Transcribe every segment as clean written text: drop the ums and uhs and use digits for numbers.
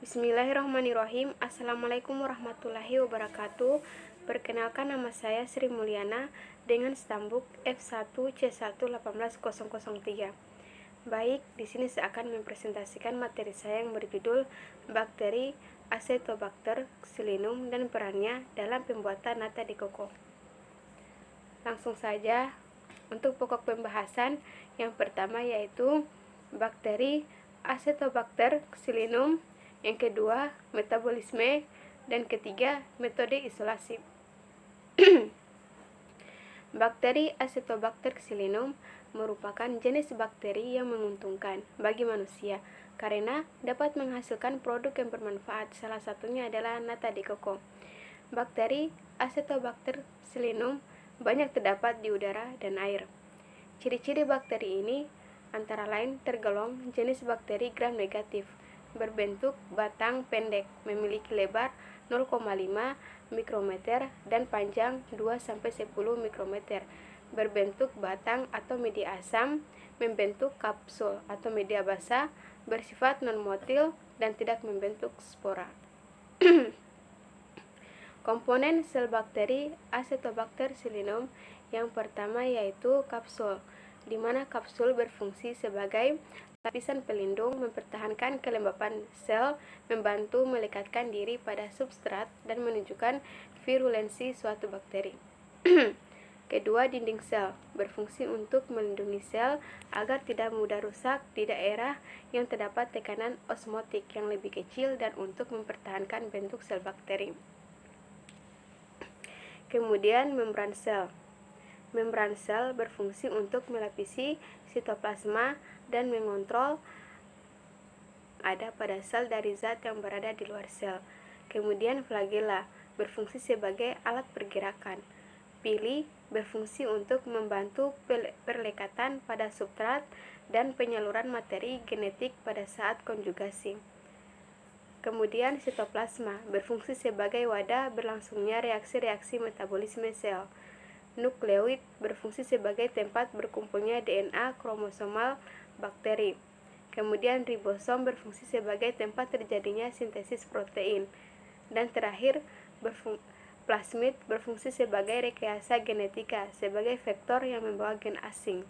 Bismillahirrahmanirrahim. Assalamualaikum warahmatullahi wabarakatuh. Perkenalkan, nama saya Sri Mulyana dengan stambuk F1C1180003. Baik, di sini saya akan mempresentasikan materi saya yang berjudul bakteri Acetobacter xylinum dan perannya dalam pembuatan nata de coco. Langsung saja untuk pokok pembahasan. Yang pertama yaitu bakteri Acetobacter xylinum, yang kedua metabolisme, dan ketiga metode isolasi. Bakteri Acetobacter xylinum merupakan jenis bakteri yang menguntungkan bagi manusia karena dapat menghasilkan produk yang bermanfaat. Salah satunya adalah nata de coco. Bakteri Acetobacter xylinum banyak terdapat di udara dan air. Ciri-ciri bakteri ini antara lain tergolong jenis bakteri gram negatif, berbentuk batang pendek, memiliki lebar 0,5 mikrometer dan panjang 2-10 mikrometer, berbentuk batang atau media asam, membentuk kapsul atau media basah, bersifat non-motil dan tidak membentuk spora. Komponen sel bakteri Acetobacter xylinum yang pertama yaitu kapsul, di mana kapsul berfungsi sebagai lapisan pelindung, mempertahankan kelembapan sel, membantu melekatkan diri pada substrat, dan menunjukkan virulensi suatu bakteri. Kedua, dinding sel berfungsi untuk melindungi sel agar tidak mudah rusak di daerah yang terdapat tekanan osmotik yang lebih kecil dan untuk mempertahankan bentuk sel bakteri. Kemudian, membran sel. Membran sel berfungsi untuk melapisi sitoplasma dan mengontrol ada pada sel dari zat yang berada di luar sel. Kemudian, flagella berfungsi sebagai alat pergerakan. Pili berfungsi untuk membantu perlekatan pada substrat dan penyaluran materi genetik pada saat konjugasi. Kemudian, sitoplasma berfungsi sebagai wadah berlangsungnya reaksi-reaksi metabolisme sel. Nukleoid berfungsi sebagai tempat berkumpulnya DNA kromosomal bakteri. Kemudian, ribosom berfungsi sebagai tempat terjadinya sintesis protein. Dan terakhir, plasmid berfungsi sebagai rekayasa genetika sebagai vektor yang membawa gen asing.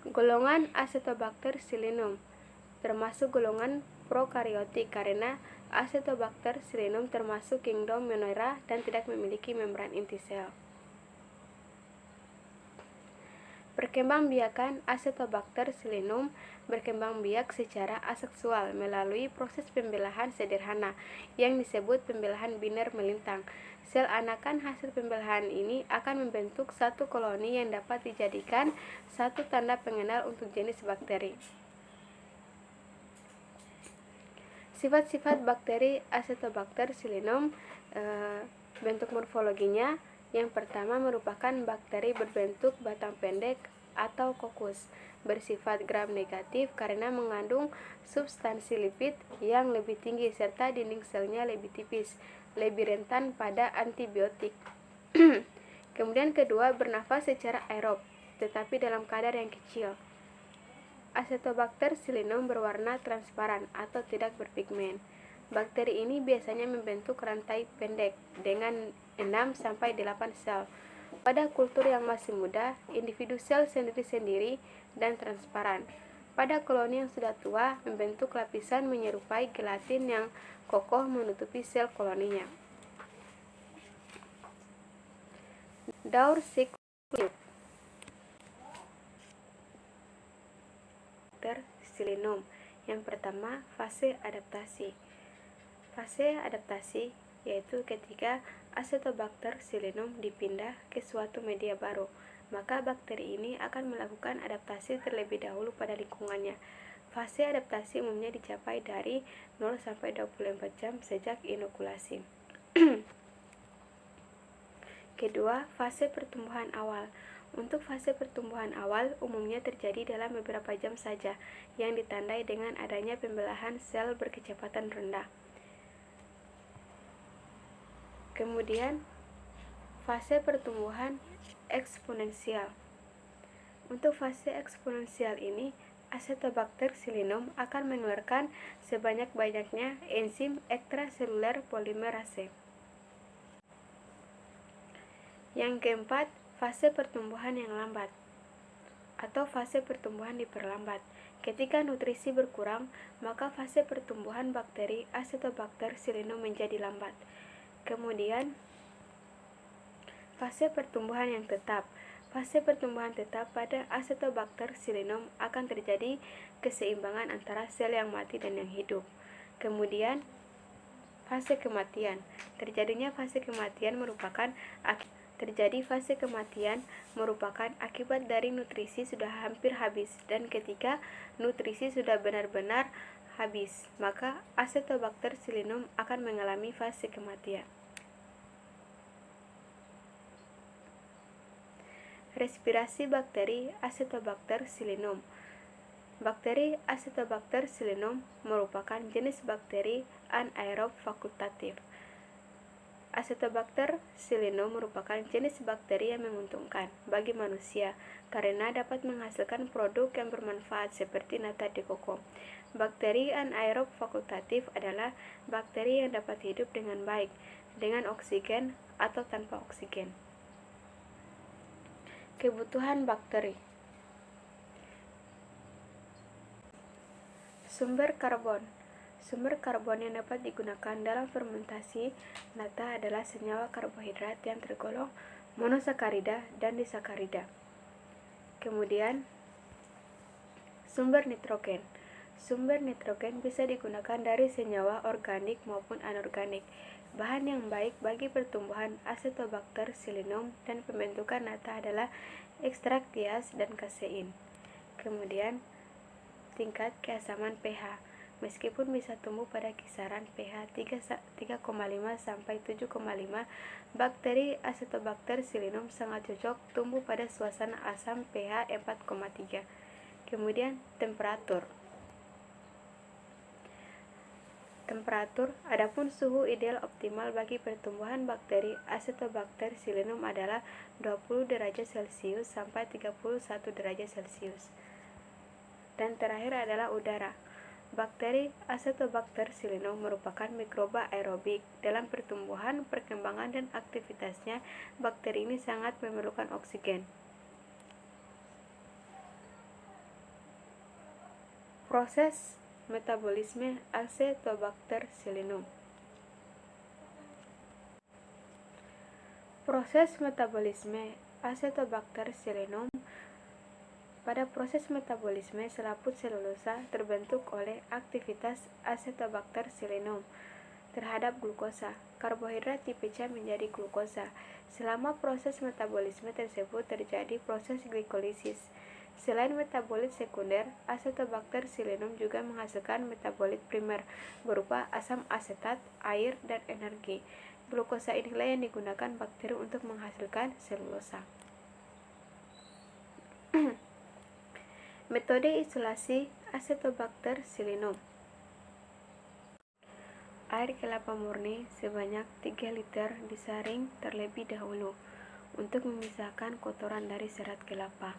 Golongan Acetobacter xylinum termasuk golongan prokaryotik karena Acetobacter xylinum termasuk kingdom Monera dan tidak memiliki membran inti sel. Perkembangbiakan Acetobacter xylinum berkembang biak secara aseksual melalui proses pembelahan sederhana yang disebut pembelahan biner melintang. Sel anakan hasil pembelahan ini akan membentuk satu koloni yang dapat dijadikan satu tanda pengenal untuk jenis bakteri. Sifat-sifat bakteri Acetobacter xylinum, bentuk morfologinya. Yang pertama merupakan bakteri berbentuk batang pendek atau kokus, bersifat gram negatif karena mengandung substansi lipid yang lebih tinggi serta dinding selnya lebih tipis, lebih rentan pada antibiotik. Kemudian kedua, bernafas secara aerob tetapi dalam kadar yang kecil. Acetobacter xylinum berwarna transparan atau tidak berpigmen. Bakteri ini biasanya membentuk rantai pendek dengan 6-8 sel. Pada kultur yang masih muda, individu sel sendiri-sendiri dan transparan. Pada koloni yang sudah tua, membentuk lapisan menyerupai gelatin yang kokoh menutupi sel koloninya. Daur siklus xylinum. Yang pertama, fase adaptasi. Fase adaptasi yaitu ketika Acetobacter xylinum dipindah ke suatu media baru, maka bakteri ini akan melakukan adaptasi terlebih dahulu pada lingkungannya. Fase adaptasi umumnya dicapai dari 0-24 jam sejak inokulasi. Kedua, fase pertumbuhan awal. Untuk fase pertumbuhan awal umumnya terjadi dalam beberapa jam saja, yang ditandai dengan adanya pembelahan sel berkecepatan rendah. Kemudian, fase pertumbuhan eksponensial. Untuk fase eksponensial ini, Acetobacter pseudomonas akan mengeluarkan sebanyak-banyaknya enzim ekstraseluler polimerase. Yang keempat, fase pertumbuhan yang lambat atau fase pertumbuhan diperlambat. Ketika nutrisi berkurang, maka fase pertumbuhan bakteri Acetobacter pseudomonas menjadi lambat. Kemudian, fase pertumbuhan yang tetap. Fase pertumbuhan tetap pada Acetobacter pseudomonas akan terjadi keseimbangan antara sel yang mati dan yang hidup. Kemudian, fase kematian. Terjadi fase kematian merupakan akibat dari nutrisi sudah hampir habis, dan ketika nutrisi sudah benar-benar habis, maka Acetobacter pseudomonas akan mengalami fase kematian. Respirasi bakteri Acetobacter pseudomonas. Bakteri Acetobacter pseudomonas merupakan jenis bakteri anaerob fakultatif. Acetobacter pseudomonas merupakan jenis bakteri yang menguntungkan bagi manusia karena dapat menghasilkan produk yang bermanfaat seperti nata de coco. Bakteri anaerob fakultatif adalah bakteri yang dapat hidup dengan baik dengan oksigen atau tanpa oksigen. Kebutuhan bakteri. Sumber karbon. Sumber karbon yang dapat digunakan dalam fermentasi nata adalah senyawa karbohidrat yang tergolong monosakarida dan disakarida. Kemudian, sumber nitrogen. Sumber nitrogen bisa digunakan dari senyawa organik maupun anorganik. Bahan yang baik bagi pertumbuhan Acetobacter pseudomonas dan pembentukan nata adalah ekstrak tias dan kasein. Kemudian, tingkat keasaman pH. Meskipun bisa tumbuh pada kisaran pH 3,5 sampai 7,5, bakteri Acetobacter pseudomonas sangat cocok tumbuh pada suasana asam pH 4,3. Kemudian, temperatur. Adapun suhu ideal optimal bagi pertumbuhan bakteri Acetobacter pseudomonas adalah 20 derajat Celcius sampai 31 derajat Celcius. Dan terakhir adalah udara. Bakteri Acetobacter pseudomonas merupakan mikroba aerobik. Dalam pertumbuhan, perkembangan, dan aktivitasnya, bakteri ini sangat memerlukan oksigen. Proses metabolisme Acetobacter pseudomonas. Proses metabolisme Acetobacter pseudomonas. Pada proses metabolisme, selaput selulosa terbentuk oleh aktivitas Acetobacter pseudomonas terhadap glukosa. Karbohidrat dipecah menjadi glukosa. Selama proses metabolisme tersebut terjadi proses glikolisis. Selain metabolit sekunder, Acetobacter pseudomonas juga menghasilkan metabolit primer berupa asam asetat, air, dan energi. Glukosa inilah yang digunakan bakteri untuk menghasilkan selulosa. Metode isolasi Acetobacter pseudomonas. Air kelapa murni sebanyak 3 liter disaring terlebih dahulu untuk memisahkan kotoran dari serat kelapa.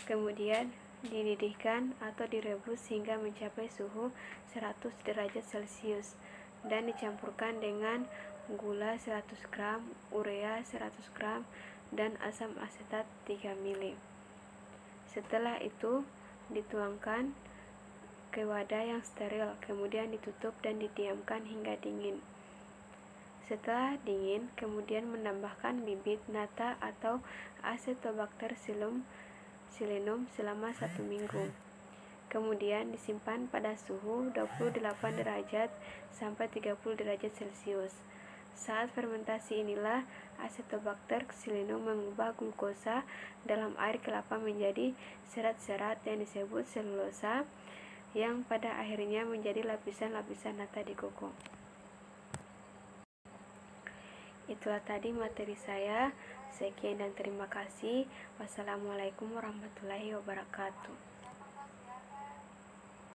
Kemudian dididihkan atau direbus hingga mencapai suhu 100 derajat Celcius dan dicampurkan dengan gula 100 gram, urea 100 gram, dan asam asetat 3 ml. Setelah itu dituangkan ke wadah yang steril, kemudian ditutup dan didiamkan hingga dingin. Setelah dingin, kemudian menambahkan bibit nata atau Acetobacter pseudomonas selama 1 minggu. Kemudian disimpan pada suhu 28 derajat sampai 30 derajat Celcius. Saat fermentasi inilah Acetobacter pseudomonas mengubah glukosa dalam air kelapa menjadi serat-serat yang disebut selulosa, yang pada akhirnya menjadi lapisan-lapisan nata de coco. Itulah tadi materi saya. Sekian dan terima kasih. Wassalamualaikum warahmatullahi wabarakatuh.